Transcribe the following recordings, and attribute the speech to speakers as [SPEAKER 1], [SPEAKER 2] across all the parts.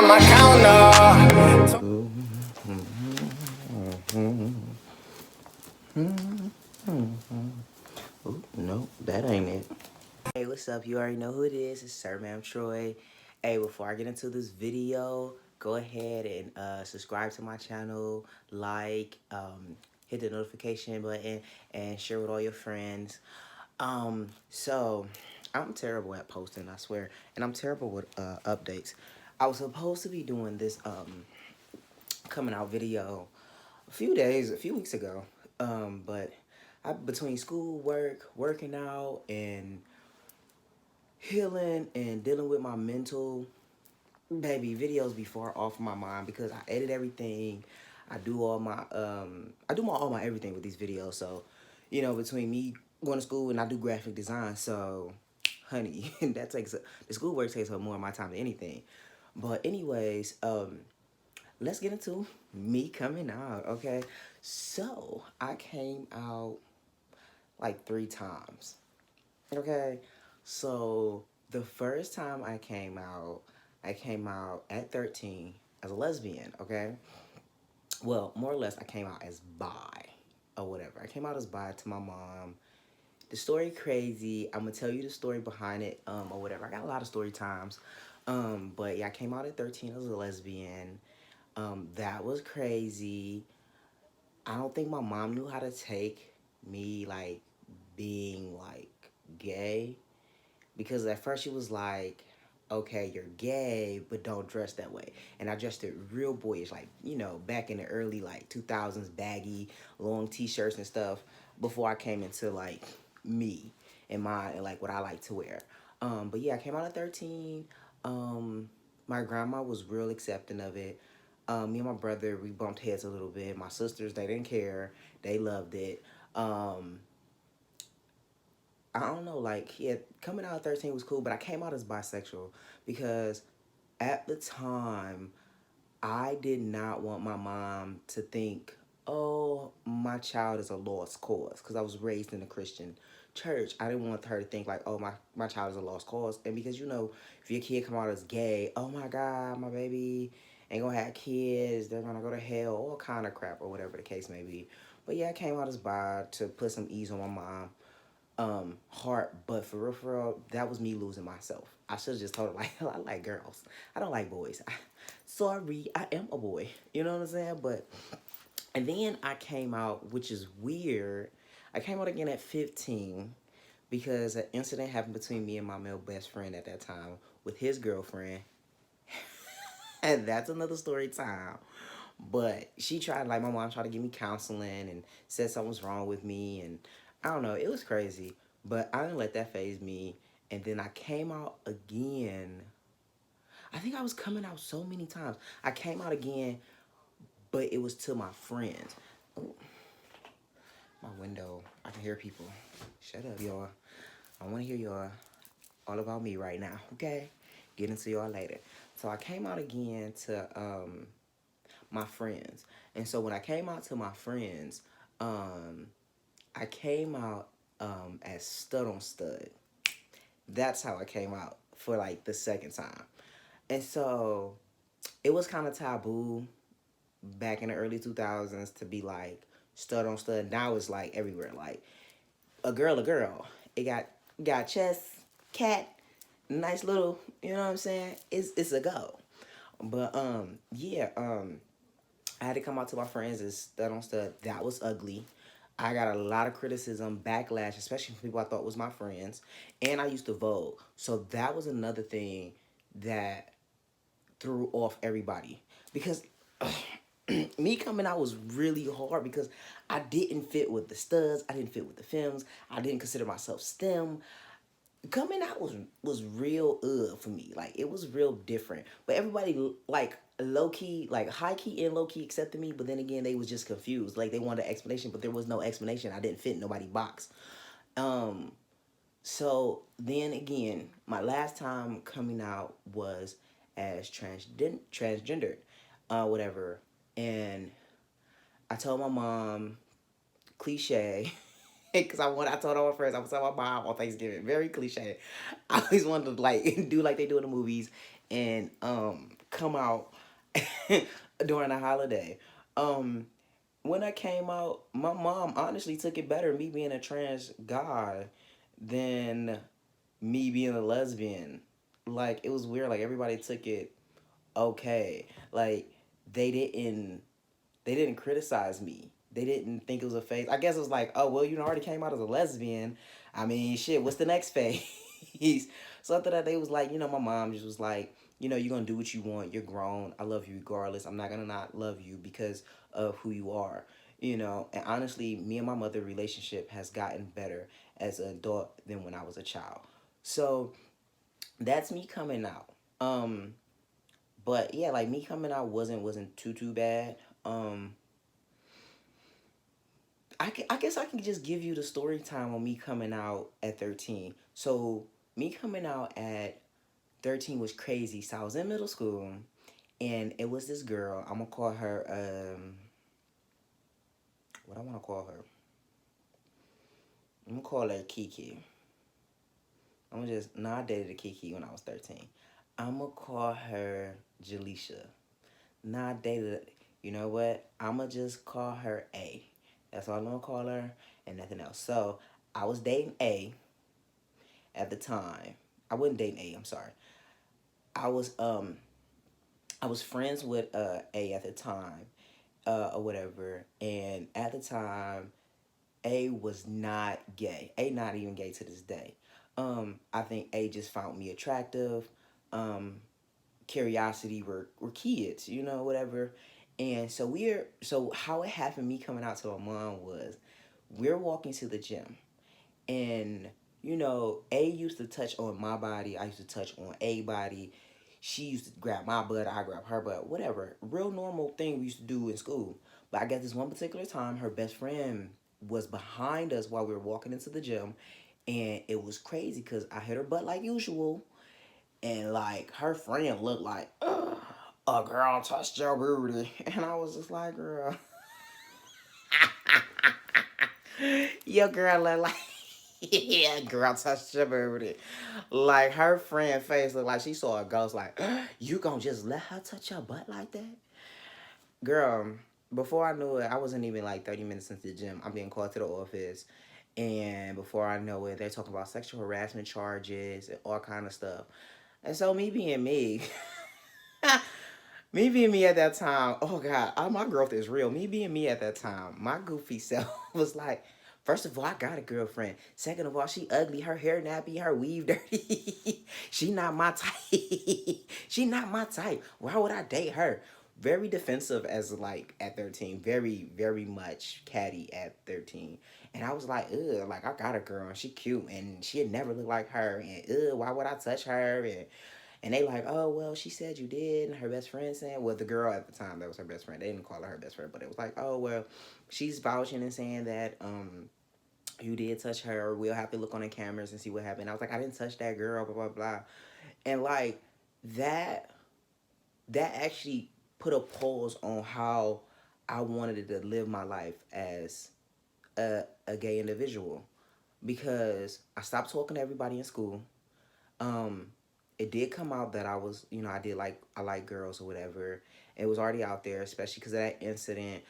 [SPEAKER 1] on my counter.
[SPEAKER 2] Ooh, no, that ain't it. Hey, what's up? You already know who it is. It's SirMa'am Troy. Hey, before I get into this video, go ahead and subscribe to my channel, like, hit the notification button, and share with all your friends. So I'm terrible at posting, I swear, and I'm terrible with updates. I was supposed to be doing this coming out video a few weeks ago, but between school, working out, and healing and dealing with my mental, baby, videos be far off my mind because I edit everything. I do all my all my everything with these videos. So, you know, between me going to school and I do graphic design, so honey, the schoolwork takes up more of my time than anything. But anyways, let's get into me coming out, okay? So I came out like 3 times. Okay, so the first time I came out at 13 as a lesbian, okay? Well, more or less, I came out as bi or whatever. I came out as bi to my mom. The story crazy. I'm gonna tell you the story behind it, or whatever. I got a lot of story times. But yeah, I came out at 13 as a lesbian. That was crazy. I don't think my mom knew how to take me, like, being, like, gay. Because at first she was like, okay, you're gay, but don't dress that way. And I dressed it real boyish, like, you know, back in the early, like, 2000s, baggy, long t-shirts and stuff, before I came into, like, me and like, what I like to wear. But yeah, I came out at 13. My grandma was real accepting of it. Me and my brother, we bumped heads a little bit. My sisters, they didn't care. They loved it. I don't know, like, yeah, coming out at 13 was cool, but I came out as bisexual because at the time, I did not want my mom to think, oh, my child is a lost cause, because I was raised in a Christian church. I didn't want her to think, like, oh, my child is a lost cause. And because, you know, if your kid come out as gay, oh, my God, my baby ain't gonna have kids, they're gonna go to hell, all kind of crap, or whatever the case may be. But yeah, I came out as bi to put some ease on my mom heart, but for real, that was me losing myself. I should have just told her, like, I like girls. I don't like boys. Sorry, I am a boy. You know what I'm saying? But, and then I came out, which is weird. I came out again at 15 because an incident happened between me and my male best friend at that time with his girlfriend. And that's another story time. But she tried, like, my mom tried to give me counseling and said something was wrong with me. And I don't know, it was crazy. But I didn't let that faze me. And then I came out again. I think I was coming out so many times. I came out again, but it was to my friends. Ooh, my window. I can hear people. Shut up, y'all. I want to hear y'all all about me right now, okay? Get into y'all later. So I came out again to my friends. And so when I came out to my friends, I came out as stud on stud. That's how I came out for, like, the second time. And so it was kind of taboo back in the early 2000s to be like stud on stud. Now it's like everywhere. Like a girl. It got chest, cat, nice little, you know what I'm saying? It's a go. But yeah, I had to come out to my friends as stud on stud. That was ugly. I got a lot of criticism, backlash, especially from people I thought was my friends. And I used to vote. So that was another thing that threw off everybody. Because me coming out was really hard because I didn't fit with the studs. I didn't fit with the femmes. I didn't consider myself STEM. Coming out was real for me. Like, it was real different. But everybody, like, low-key, like, high-key and low-key accepted me. But then again, they was just confused. Like, they wanted an explanation, but there was no explanation. I didn't fit in nobody's box. So then again, my last time coming out was as transgendered, whatever. And I told my mom, cliche, because I told all my friends, I was telling my mom on Thanksgiving, very cliche. I always wanted to, like, do like they do in the movies and come out during a holiday. Um, when I came out, my mom honestly took it better me being a trans guy than me being a lesbian. Like it was weird. Like everybody took it okay. Like they didn't they didn't criticize me. They didn't think it was a phase. I guess it was like, oh well, already came out as a lesbian. I mean, shit. What's the next phase? So after that, they was like, my mom just was like, you're gonna do what you want. You're grown. I love you regardless. I'm not gonna not love you because of who you are. And honestly, me and my mother relationship has gotten better as an adult than when I was a child. So that's me coming out. But yeah, like me coming out wasn't too bad. I guess I can just give you the story time on me coming out at 13. So me coming out at 13 was crazy. So I was in middle school and it was this girl. I'm gonna call her what I wanna call her. I'm gonna call her Kiki. I dated a Kiki when I was 13. I'm gonna call her Jaleisha. Nah, I dated, you know what? I'm gonna just call her A. That's all I'm gonna call her and nothing else. So I was dating A at the time. I wasn't dating A, I'm sorry. I was um I was friends with A at the time, or whatever, and at the time A was not gay. A not even gay to this day. I think A just found me attractive. Um, Curiosity were kids, whatever. And so how it happened me coming out to my mom was we're walking to the gym and A used to touch on my body, I used to touch on A body. She used to grab my butt, I grab her butt, whatever. Real normal thing we used to do in school. But I guess this one particular time her best friend was behind us while we were walking into the gym, and it was crazy because I hit her butt like usual, and like her friend looked like, ugh, a girl touched your booty. And I was just like, girl, your girl look like, yeah, girl touched your booty. Like her friend face looked like she saw a ghost. Like, you gonna just let her touch your butt like that? Girl, before I knew it, I wasn't even like 30 minutes into the gym. I'm being called to the office. And before I know it, they're talking about sexual harassment charges and all kind of stuff. And so me being me, me being me at that time, oh God, my growth is real. Me being me at that time, my goofy self was like, first of all, I got a girlfriend. Second of all, she ugly, her hair nappy, her weave dirty. She not my type. She not my type. Why would I date her? Very defensive as like at 13. Very, very much catty at 13. And I was like, ugh, like I got a girl and she cute and she had never looked like her. And ugh, why would I touch her? And they like, oh, well, she said you did. And her best friend said, well, the girl at the time, that was her best friend. They didn't call her best friend, but it was like, oh, well, she's vouching and saying that you did touch her. We'll have to look on the cameras and see what happened. I was like, I didn't touch that girl, blah, blah, blah. And like that, that actually put a pause on how I wanted to live my life as a gay individual, because I stopped talking to everybody in school. Um, it did come out that I was, I like girls or whatever. It was already out there, especially because of that incident.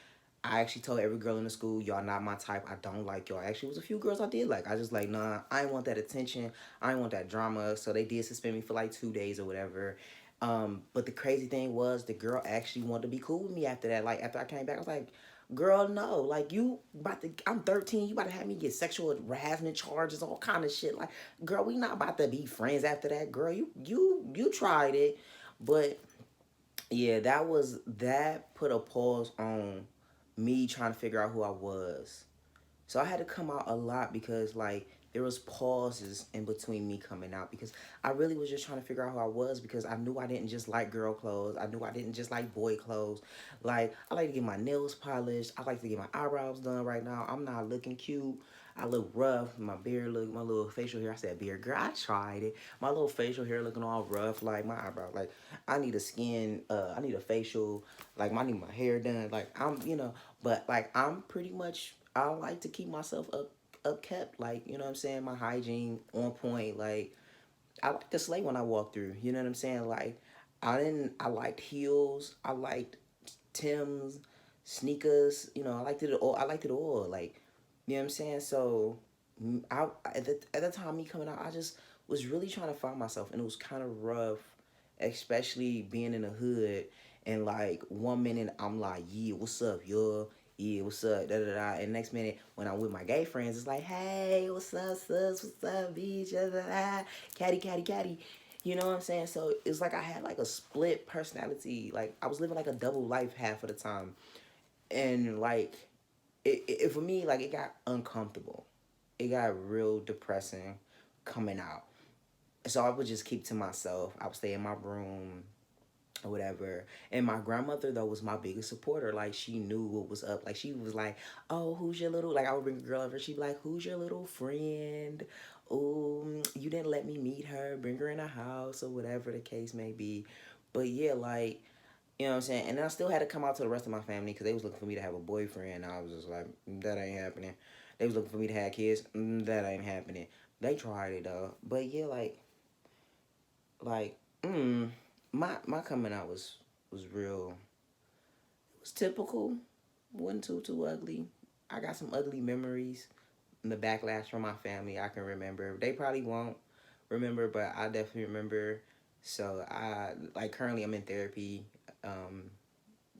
[SPEAKER 2] I actually told every girl in the school, y'all not my type. I don't like y'all. Actually, it was a few girls I did like. I just like, nah, I didn't want that attention. I didn't want that drama. So they did suspend me for like 2 days or whatever. But the crazy thing was the girl actually wanted to be cool with me after that. Like after I came back, I was like, girl, no, like I'm 13, you about to have me get sexual harassment charges, all kind of shit. Like, girl, we not about to be friends after that, girl. You tried it. But yeah, that put a pause on me trying to figure out who I was. So I had to come out a lot because like there was pauses in between me coming out, because I really was just trying to figure out who I was, because I knew I didn't just like girl clothes. I knew I didn't just like boy clothes. Like I like to get my nails polished. I like to get my eyebrows done right now. I'm not looking cute. I look rough. My beard look, my little facial hair. I said beard, girl, I tried it. My little facial hair looking all rough. Like my eyebrows. Like I need a skin. I need a facial. Like I need my hair done. Like but like I'm pretty much. I like to keep myself up kept. Like what I'm saying. My hygiene on point. Like I like to slay when I walk through. You know what I'm saying. Like I liked heels. I liked Tim's, sneakers. You know, I liked it all. I liked it all. Like, you know what I'm saying? So, I at the time me coming out, I just was really trying to find myself, and it was kind of rough, especially being in the hood. And like 1 minute I'm like, yeah, what's up, yo? Yeah, what's up? Da da da. And next minute when I'm with my gay friends, it's like, hey, what's up, sus? What's up, bitch? Da da da. Catty, catty, catty. You know what I'm saying? So it's like I had like a split personality. Like I was living like a double life half of the time, and like it for me, like it got uncomfortable. It got real depressing coming out. So I would just keep to myself. I would stay in my room or whatever. And my grandmother though was my biggest supporter. Like she knew what was up. Like she was like, "Oh, who's your little?" Like I would bring a girl over. She'd be like, "Who's your little friend? Oh, you didn't let me meet her. Bring her in the house or whatever the case may be." But yeah, like you know what I'm saying. And then I still had to come out to the rest of my family because they was looking for me to have a boyfriend. I was just like, that ain't happening. They was looking for me to have kids. That ain't happening. They tried it though. But yeah, like, my coming out was real. It was typical. Wasn't too ugly. I got some ugly memories. The backlash from my family I can remember. They probably won't remember, but I definitely remember. So I like currently I'm in therapy. Um,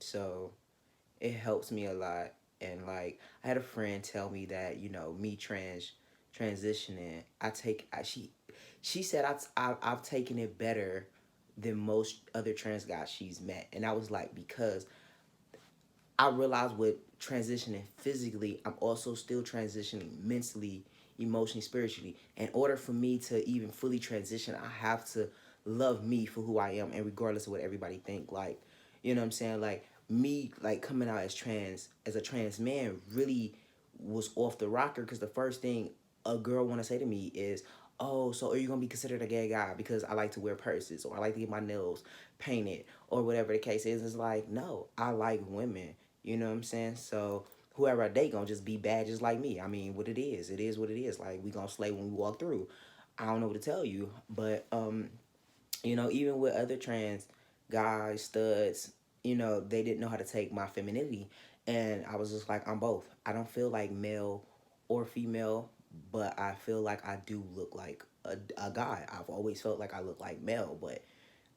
[SPEAKER 2] so it helps me a lot. And like I had a friend tell me that me transitioning, she said I've taken it better than most other trans guys she's met, and I was like, because I realized with transitioning physically, I'm also still transitioning mentally, emotionally, spiritually. In order for me to even fully transition, I have to love me for who I am, and regardless of what everybody think. Like, you know what I'm saying? Like me, like coming out as a trans man, really was off the rocker because the first thing a girl want to say to me is, "Oh, so are you gonna be considered a gay guy because I like to wear purses or I like to get my nails painted or whatever the case is?" It's like, no, I like women. You know what I'm saying? So whoever I date gonna just be bad just like me. I mean, what it is what it is. Like we gonna slay when we walk through. I don't know what to tell you, but even with other trans guys, studs, they didn't know how to take my femininity, and I was just like, I'm both. I don't feel like male or female, but I feel like I do look like a guy. I've always felt like I look like male, but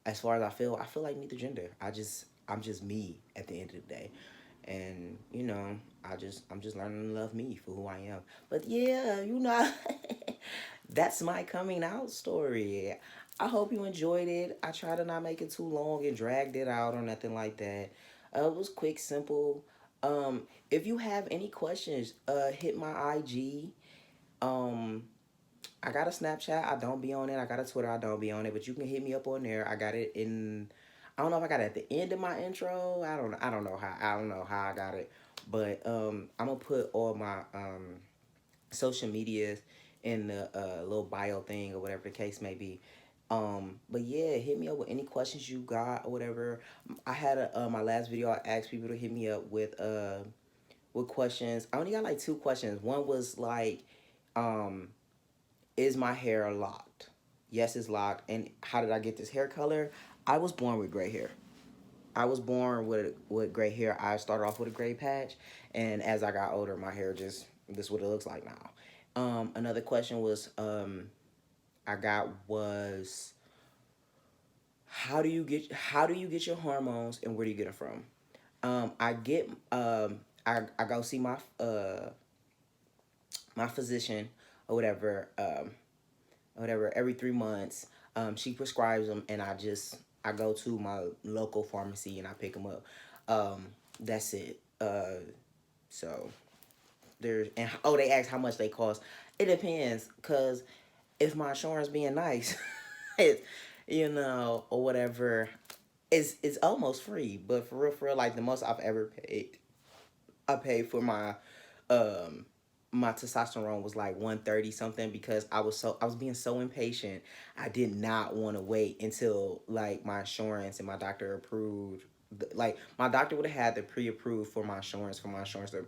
[SPEAKER 2] as far as I feel like neither gender. I'm just me at the end of the day, and I'm just learning to love me for who I am. But yeah, that's my coming out story. I hope you enjoyed it. I try to not make it too long and dragged it out or nothing like that. It was quick, simple. If you have any questions, hit my IG. Um, I got a Snapchat. I don't be on it. I got a Twitter. I don't be on it. But you can hit me up on there. I got it in. I don't know if I got it at the end of my intro. I don't know how. I don't know how I got it. But I'm gonna put all my social medias in the little bio thing or whatever the case may be. But yeah, hit me up with any questions you got or whatever. I had my last video. I asked people to hit me up with questions. I only got like two questions. One was like, um, is my hair locked? Yes, it's locked. And how did I get this hair color? I was born with gray hair. I was born with gray hair. I started off with a gray patch, and as I got older, my hair just this is what it looks like now. Another question was I got was how do you get your hormones and where do you get them from? I go see my physician or whatever every 3 months. She prescribes them, and I go to my local pharmacy and I pick them up. That's it. So there's and oh, they ask how much they cost. It depends, cause if my insurance being nice, it, or whatever, it's almost free. But for real, like the most I've ever paid, I paid for um my testosterone was like 130 something because I was being so impatient. I did not want to wait until like my insurance and my doctor approved. Like my doctor would have had the pre-approved for my insurance to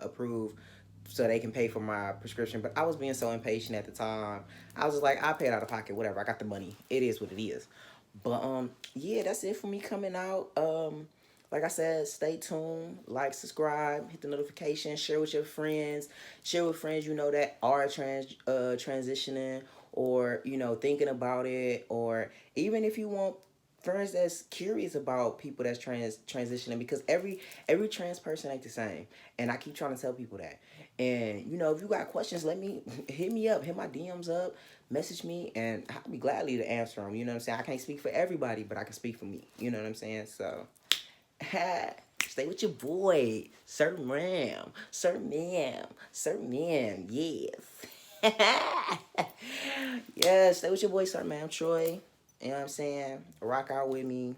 [SPEAKER 2] approve so they can pay for my prescription. But I was being so impatient at the time. I was just like, I paid out of pocket, whatever. I got the money. It is what it is. But yeah, that's it for me coming out. Like I said, stay tuned, like, subscribe, hit the notification, share with your friends, share with friends you know that are transitioning, or thinking about it, or even if you want friends that's curious about people that's transitioning, because every trans person ain't the same, and I keep trying to tell people that. And if you got questions, hit me up, hit my DMs up, message me, and I'll be gladly to answer them. You know what I'm saying? I can't speak for everybody, but I can speak for me. You know what I'm saying? So stay with your boy, SirMa'am, SirMa'am, SirMa'am, yes. Yeah, stay with your boy, SirMa'am Troy. You know what I'm saying? Rock out with me.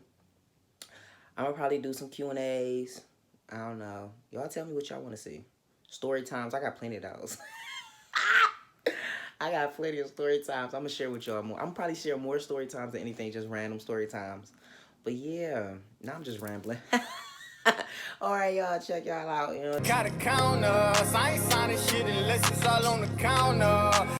[SPEAKER 2] I'm gonna probably do some Q&As. I don't know. Y'all tell me what y'all want to see. Story times, I got plenty of those. I got plenty of story times. I'm gonna share with y'all more. I'm probably share more story times than anything, just random story times. But yeah, now I'm just rambling. All right, y'all, check y'all out.
[SPEAKER 1] Gotta count us. I ain't signing shit unless it's all on the counter.